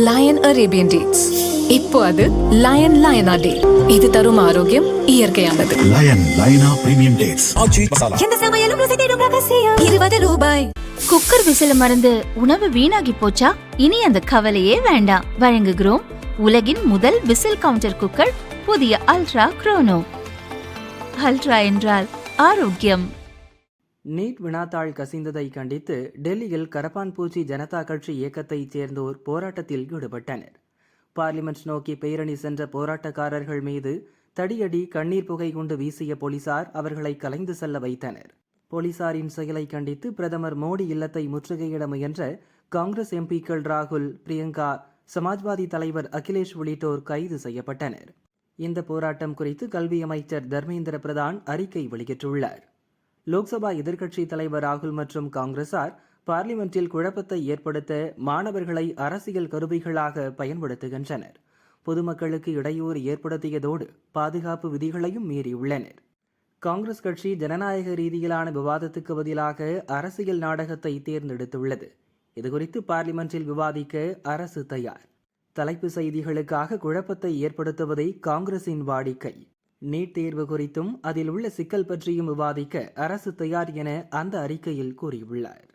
Line Arabian dates. இப்போ அது line லயனா டே. இது தரும் ஆரோக்கியம் இயற்கையானது. லயன் லயனா பிரீமியம் டேட்ஸ். எந்த சமையலும் ருசி தேடும் ரகசியம். 20 ரூபாய். குக்கர் விசில மறந்து உணவு வீணாகி போச்சா? இனி அந்த கவலையே வேண்டாம். வழங்குகிறோம் உலகின் முதல் விசில் கவுண்டர் குக்கர், புதிய அல்ட்ரா குரோனோ. அல்ட்ரா என்றால் ஆரோக்கியம். நீட் வினாத்தாள் கசிந்ததை கண்டித்து டெல்லியில் கரப்பான்பூச்சி ஜனதா கட்சி இயக்கத்தைச் சேர்ந்தோர் போராட்டத்தில் ஈடுபட்டனர். பார்லிமெண்ட் நோக்கி பேரணி சென்ற போராட்டக்காரர்கள் மீது தடியடி, கண்ணீர் புகை குண்டு வீசிய போலீசார் அவர்களை கலைந்து செல்ல வைத்தனர். போலீசாரின் செயலை கண்டித்து பிரதமர் மோடி இல்லத்தை முற்றுகையிட முயன்ற காங்கிரஸ் எம்பிக்கள் ராகுல், பிரியங்கா, சமாஜ்வாதி தலைவர் அகிலேஷ் உள்ளிட்டோர் கைது செய்யப்பட்டனர். இந்த போராட்டம் குறித்து கல்வி அமைச்சர் தர்மேந்திர பிரதான் அறிக்கை வெளியிட்டுள்ளார். லோக்சபா எதிர்க்கட்சித் தலைவர் ராகுல் மற்றும் காங்கிரசார் பார்லிமெண்டில் குழப்பத்தை ஏற்படுத்த மாணவர்களை அரசியல் கருவிகளாக பயன்படுத்துகின்றனர். பொதுமக்களுக்கு இடையூறு ஏற்படுத்தியதோடு பாதுகாப்பு விதிகளையும் மீறியுள்ளனர். காங்கிரஸ் கட்சி ஜனநாயக ரீதியிலான விவாதத்துக்கு பதிலாக அரசியல் நாடகத்தை தேர்ந்தெடுத்துள்ளது. இதுகுறித்து பார்லிமெண்டில் விவாதிக்க அரசு தயார். தலைப்பு செய்திகளுக்காக குழப்பத்தை ஏற்படுத்துவதே காங்கிரசின் வாடிக்கை. நீட் தேர்வு குறித்தும் அதில் உள்ள சிக்கல் பற்றியும் விவாதிக்க அரசு தயார் என அந்த அறிக்கையில் கூறியுள்ளார்.